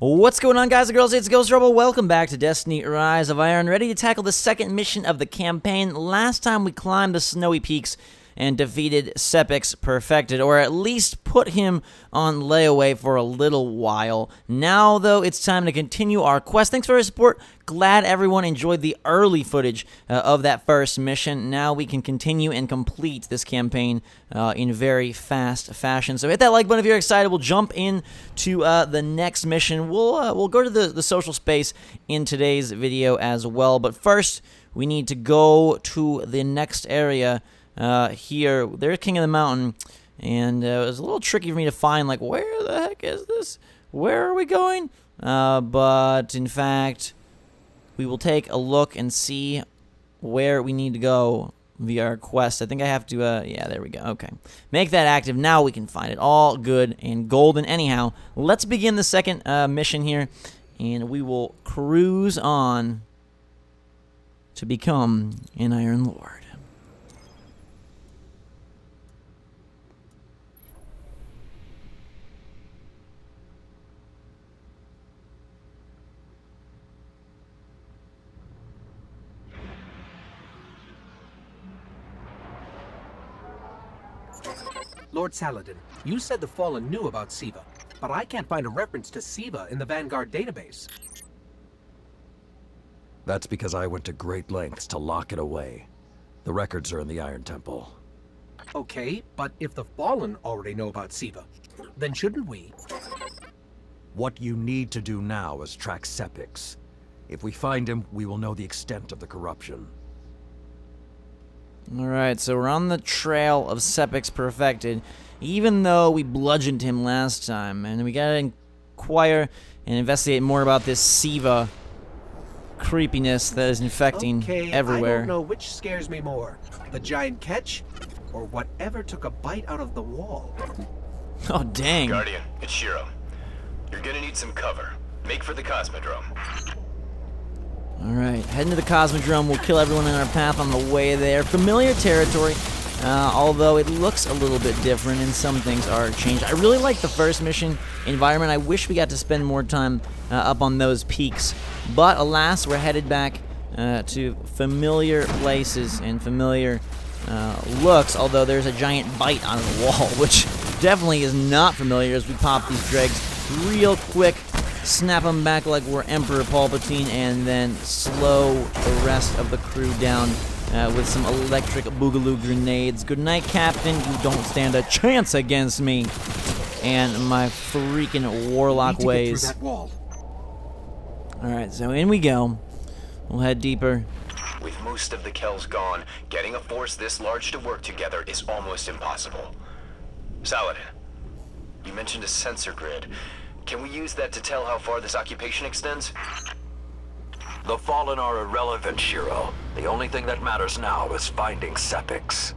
What's going on, guys and girls? It's Ghost Rebel. Welcome back to Destiny Rise of Iron, ready to tackle the second mission of the campaign. Last time we climbed the snowy peaks and defeated Sepix Perfected, or at least put him on layaway for a little while. Now, though, it's time to continue our quest. Thanks for your support. Glad everyone enjoyed the early footage of that first mission. Now we can continue and complete this campaign in very fast fashion. So hit that like button if you're excited. We'll jump into the next mission. We'll go to the social space in today's video as well. But first, we need to go to the next area. Here, there's King of the Mountain, and it was a little tricky for me to find, like, where the heck is this? Where are we going? But, in fact, we will take a look and see where we need to go via our quest. I think I have to, yeah, there we go, okay. Make that active, now we can find it. All good and golden. Anyhow, let's begin the second mission here, and we will cruise on to become an Iron Lord. Lord Saladin, you said the Fallen knew about Siva, but I can't find a reference to Siva in the Vanguard database. That's because I went to great lengths to lock it away. The records are in the Iron Temple. Okay, but if the Fallen already know about Siva, then shouldn't we? What you need to do now is track Sepix. If we find him, we will know the extent of the corruption. Alright, so we're on the trail of Sepix Perfected, even though we bludgeoned him last time, and we gotta inquire and investigate more about this Siva creepiness that is infecting everywhere. I don't know which scares me more, the giant ketch, or whatever took a bite out of the wall. Oh, dang. Guardian, it's Shiro. You're gonna need some cover. Make for the Cosmodrome. Alright, heading to the Cosmodrome. We'll kill everyone in our path on the way there. Familiar territory, although it looks a little bit different and some things are changed. I really like the first mission environment. I wish we got to spend more time up on those peaks. But alas, we're headed back to familiar places and familiar looks, although there's a giant bite on the wall, which definitely is not familiar as we pop these dregs real quick. Snap them back like we're Emperor Palpatine, and then slow the rest of the crew down with some electric boogaloo grenades. Good night, Captain. You don't stand a chance against me and my freaking warlock ways. Get through that wall. Alright, so in we go. We'll head deeper. With most of the Kells gone, getting a force this large to work together is almost impossible. Saladin, you mentioned a sensor grid. Can we use that to tell how far this occupation extends? The Fallen are irrelevant, Shiro. The only thing that matters now is finding Sepix.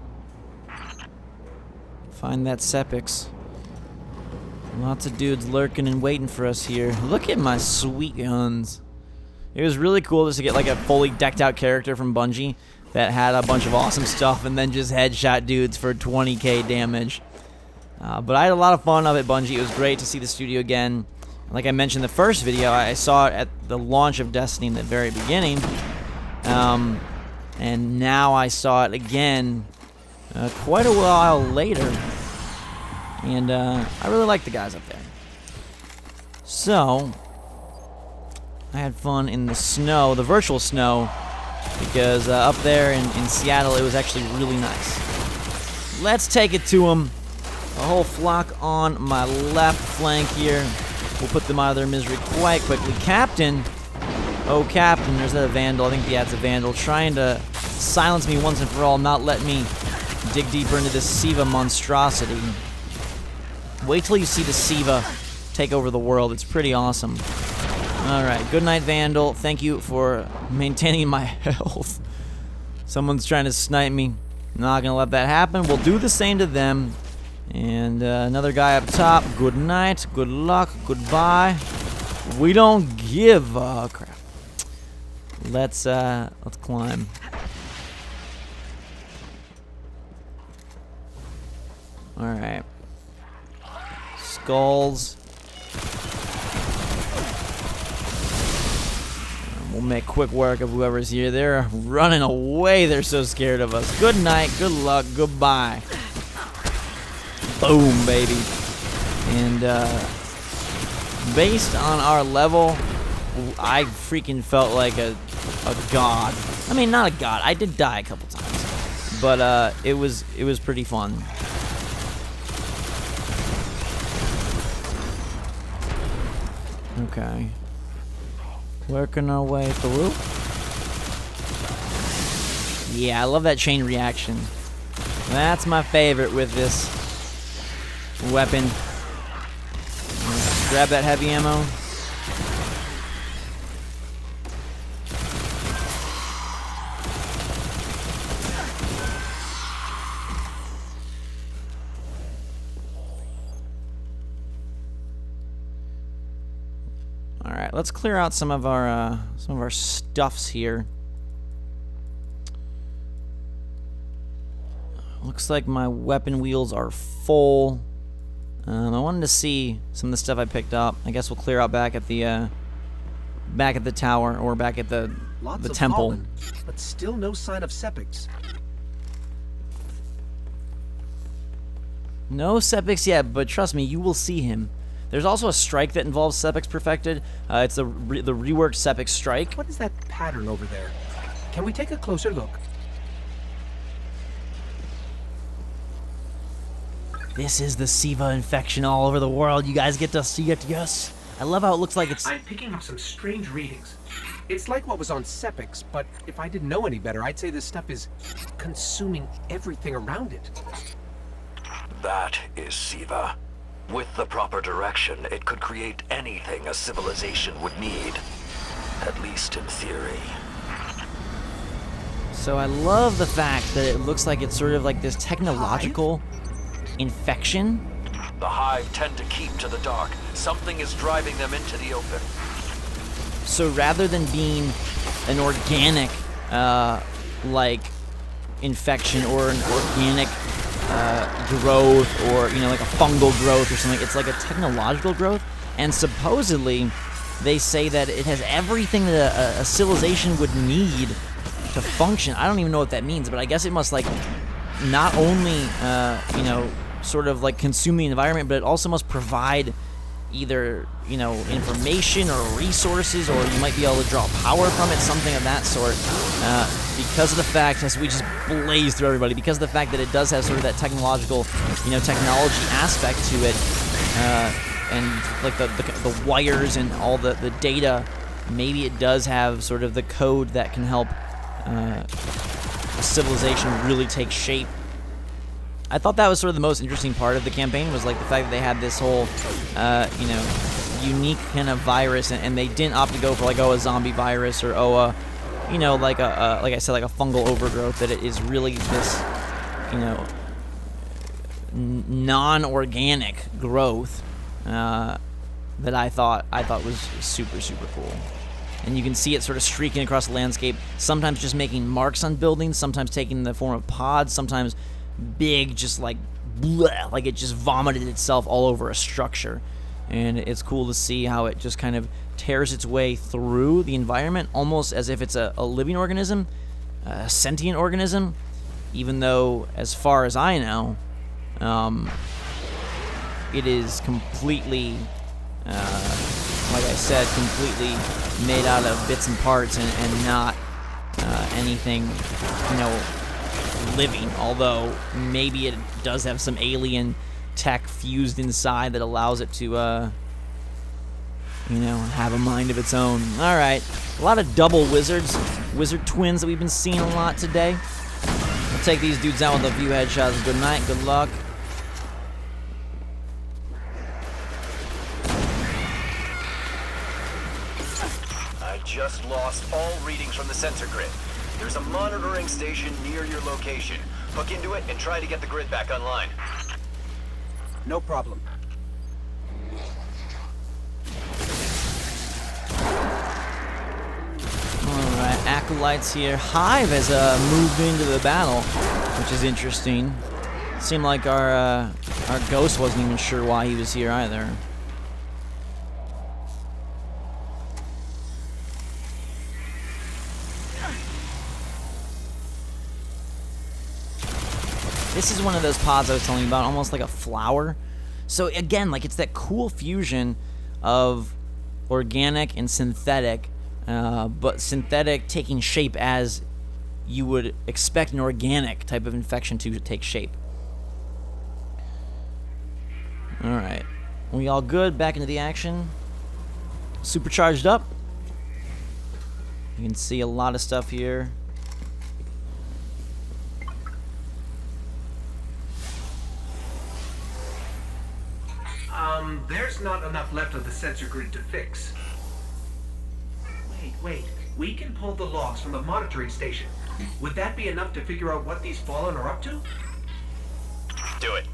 Find that Sepix. Lots of dudes lurking and waiting for us here. Look at my sweet guns. It was really cool just to get like a fully decked out character from Bungie that had a bunch of awesome stuff and then just headshot dudes for 20k damage. But I had a lot of fun of it, Bungie. It was great to see the studio again. Like I mentioned in the first video, I saw it at the launch of Destiny in the very beginning. And now I saw it again quite a while later. And I really like the guys up there. So, I had fun in the snow, the virtual snow, because up there in Seattle it was actually really nice. Let's take it to them. A whole flock on my left flank here. We'll put them out of their misery quite quickly. Captain! Oh, Captain, there's that Vandal. I think yeah, it's a Vandal. Trying to silence me once and for all, not let me dig deeper into this Siva monstrosity. Wait till you see the Siva take over the world. It's pretty awesome. Alright, good night, Vandal. Thank you for maintaining my health. Someone's trying to snipe me. Not gonna let that happen. We'll do the same to them. And another guy up top. Good night, good luck, goodbye. We don't give a crap. Let's climb. All right. Skulls. make quick work of whoever's here. They're running away. They're so scared of us. Good night, good luck, goodbye. Boom, baby. And based on our level, I freaking felt like a god. I mean, not a god. I did die a couple times, but it was pretty fun. Okay. Working our way through. Yeah, I love that chain reaction. That's my favorite with this weapon. Grab that heavy ammo. Let's clear out some of our stuffs here. Looks like my weapon wheels are full. I wanted to see some of the stuff I picked up. I guess we'll clear out back at the tower or back at the temple. Fallen, but still no sign of Sepix. No Sepix yet, but trust me, you will see him. There's also a strike that involves Sepix Perfected. It's the reworked Sepix Strike. What is that pattern over there? Can we take a closer look? This is the SIVA infection all over the world. You guys get to see it, yes? I love how it looks like it's... I'm picking up some strange readings. It's like what was on Sepix, but if I didn't know any better, I'd say this stuff is consuming everything around it. That is SIVA. With the proper direction, it could create anything a civilization would need. At least in theory. So I love the fact that it looks like it's sort of like this technological infection. The Hive tend to keep to the dark. Something is driving them into the open. So rather than being an organic, like, infection or an organic growth, or like a fungal growth or something, it's like a technological growth. And supposedly they say that it has everything that a civilization would need to function. I don't even know what that means, but I guess it must, like, not only sort of like consume the environment, but it also must provide either information or resources, or you might be able to draw power from it, something of that sort, because of the fact, as we just blaze through everybody, because of the fact that it does have sort of that technological technology aspect to it, and like the wires and all the data, maybe it does have sort of the code that can help a civilization really take shape. I thought that was sort of the most interesting part of the campaign, was like the fact that they had this whole, unique kind of virus, and they didn't opt to go for like, a zombie virus, or like I said, like a fungal overgrowth. That it is really this, non-organic growth that I thought was super, super cool. And you can see it sort of streaking across the landscape, sometimes just making marks on buildings, sometimes taking the form of pods, sometimes big, just like bleh, like it just vomited itself all over a structure. And it's cool to see how it just kind of tears its way through the environment, almost as if it's a living organism, a sentient organism, even though, as far as I know, it is completely, like I said, completely made out of bits and parts, and not anything, living, although maybe it does have some alien tech fused inside that allows it to have a mind of its own. Alright, a lot of double wizard twins that we've been seeing a lot today. We'll take these dudes out with a few headshots. Good night, good luck. I just lost all readings from the sensor grid. There's a monitoring station near your location. Hook into it and try to get the grid back online. No problem. Alright, Acolytes here. Hive has moved into the battle, which is interesting. Seemed like our ghost wasn't even sure why he was here either. This is one of those pods I was telling you about, almost like a flower. So again, like it's that cool fusion of organic and synthetic, but synthetic taking shape as you would expect an organic type of infection to take shape. Alright. We all good? Back into the action. Supercharged up. You can see a lot of stuff here. There's not enough left of the sensor grid to fix. Wait. We can pull the logs from the monitoring station. Would that be enough to figure out what these Fallen are up to? Do it.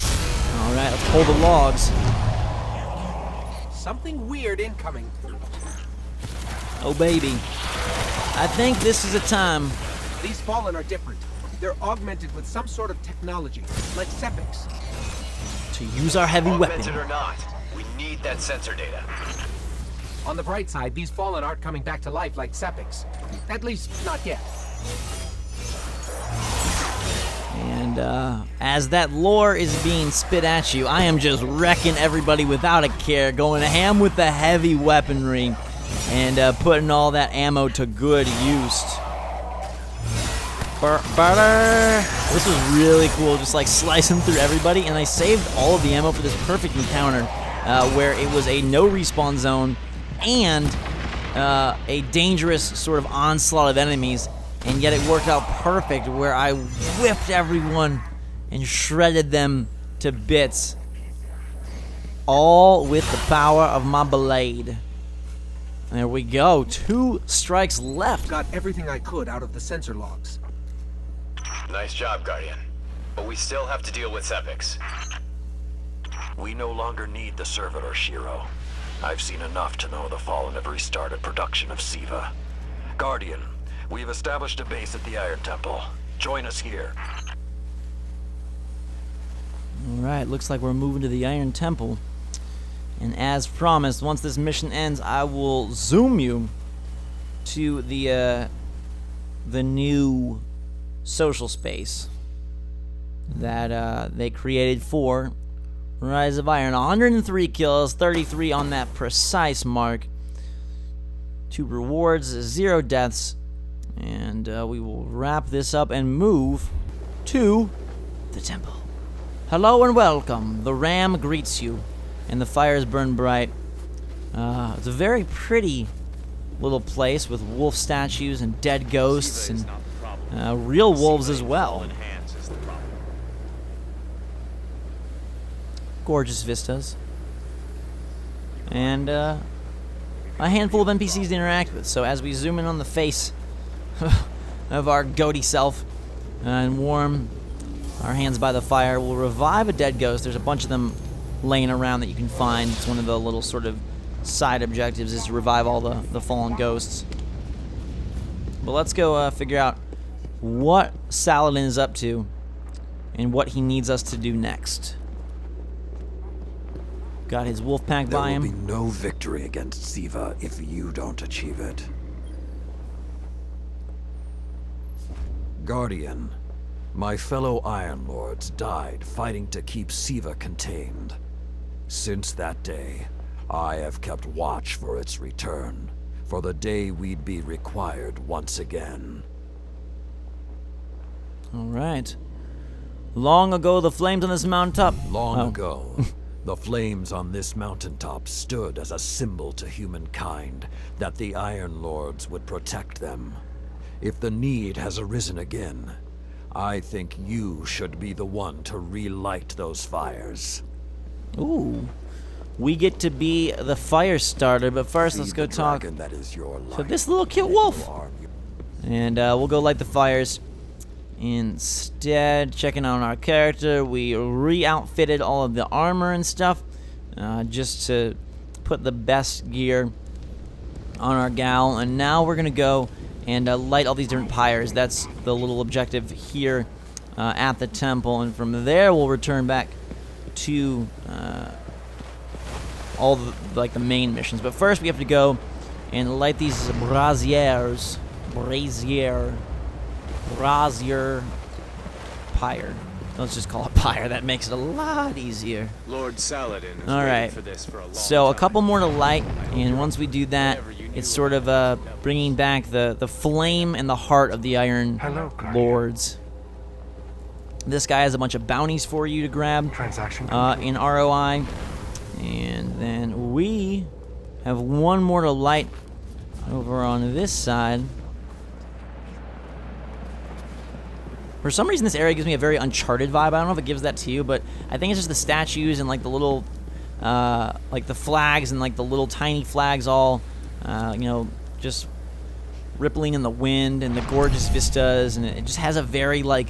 Alright, let's pull the logs. Something weird incoming. Oh baby. I think this is a time. These Fallen are different. They're augmented with some sort of technology, like Sepics. To use our heavy Augmented weapon. or not, we need that sensor data. On the bright side, these Fallen aren't coming back to life like Sepics. At least, not yet. And as that lore is being spit at you, I am just wrecking everybody without a care, going ham with the heavy weaponry, and putting all that ammo to good use. This was really cool, just like slicing through everybody, and I saved all of the ammo for this perfect encounter where it was a no respawn zone and a dangerous sort of onslaught of enemies, and yet it worked out perfect where I whipped everyone and shredded them to bits, all with the power of my blade. There we go, 2 strikes left. Got everything I could out of the sensor logs. Nice job, Guardian. But we still have to deal with Sepics. We no longer need the servitor, Shiro. I've seen enough to know the Fallen have restarted production of Siva. Guardian, we have established a base at the Iron Temple. Join us here. Alright, looks like we're moving to the Iron Temple. And as promised, once this mission ends, I will zoom you to the new social space that they created for Rise of Iron. 103 kills, 33 on that precise mark. 2 rewards, 0 deaths. And we will wrap this up and move to the temple. Hello and welcome. The ram greets you, and the fires burn bright. It's a very pretty little place with wolf statues and dead ghosts and real wolves as well. Gorgeous vistas. And a handful of NPCs to interact with. So as we zoom in on the face of our goaty self and warm our hands by the fire, we'll revive a dead ghost. There's a bunch of them laying around that you can find. It's one of the little sort of side objectives, is to revive all the fallen ghosts. But let's go figure out what Saladin is up to and what he needs us to do next. Got his wolf pack by him. There will be no victory against Siva if you don't achieve it. Guardian, my fellow Iron Lords died fighting to keep Siva contained. Since that day, I have kept watch for its return, for the day we'd be required once again. Alright. Long ago, the flames on this mountaintop... Long ago, the flames on this mountaintop stood as a symbol to humankind that the Iron Lords would protect them. If the need has arisen again, I think you should be the one to relight those fires. Ooh. We get to be the fire starter, but first let's go talk that is your life. to this little cute wolf. And we'll go light the fires. Instead, checking on our character, we re-outfitted all of the armor and stuff, just to put the best gear on our gal. And now we're gonna go and light all these different pyres. That's the little objective here at the temple, and from there we'll return back to all the main missions. But first we have to go and light these brazier. Pyre. Let's just call it Pyre. That makes it a lot easier. Lord Saladin is All waiting right. for this for a long So a time. couple more to light, and once we do that, it's sort of bringing back the flame and the heart of the Iron Lords. This guy has a bunch of bounties for you to grab in ROI. And then we have one more to light over on this side. For some reason, this area gives me a very Uncharted vibe. I don't know if it gives that to you, but I think it's just the statues and like the little, like the flags and like the little tiny flags all, you know, just rippling in the wind and the gorgeous vistas, and it just has a very like,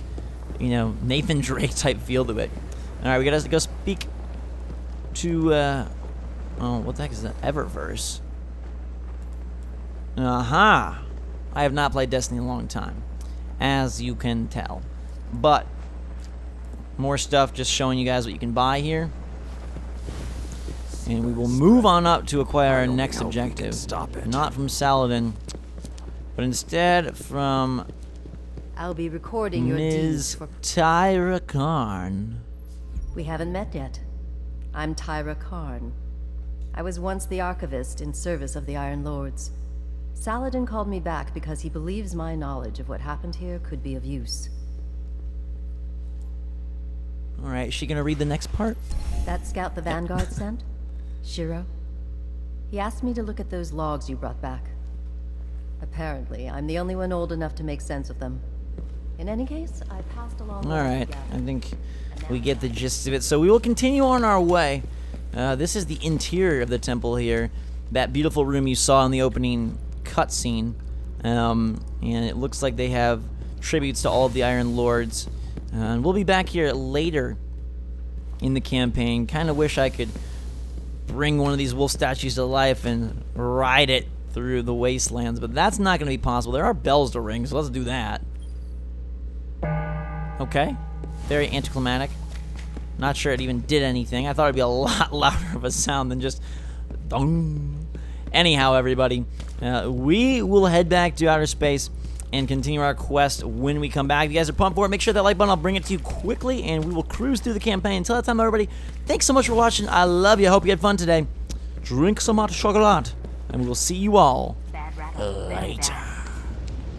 you know, Nathan Drake type feel to it. All right, we gotta go speak to, oh, what the heck is that? Eververse. Aha! I have not played Destiny in a long time, as you can tell. But more stuff, just showing you guys what you can buy here. And we will move on up to acquire our next objective. Stop it. Not from Saladin, but instead from I'll be recording your deeds Ms. for... Tyra Karn. We haven't met yet. I'm Tyra Karn. I was once the archivist in service of the Iron Lords. Saladin called me back because he believes my knowledge of what happened here could be of use. Alright, is she gonna read the next part? That scout the Vanguard sent? Shiro? He asked me to look at those logs you brought back. Apparently, I'm the only one old enough to make sense of them. In any case, I passed along... Alright, I think we get the gist of it. So we will continue on our way. This is the interior of the temple here. That beautiful room you saw in the opening cutscene. And it looks like they have tributes to all of the Iron Lords. And we'll be back here later in the campaign. Kind of wish I could bring one of these wolf statues to life and ride it through the wastelands, but that's not going to be possible. There are bells to ring, so let's do that. Okay. Very anticlimactic. Not sure it even did anything. I thought it'd be a lot louder of a sound than just dong. Anyhow, everybody, we will head back to outer space and continue our quest when we come back. If you guys are pumped for it, make sure that like button, I'll bring it to you quickly, and we will cruise through the campaign. Until that time, everybody, thanks so much for watching. I love you. I hope you had fun today. Drink some hot chocolate, and we will see you all later.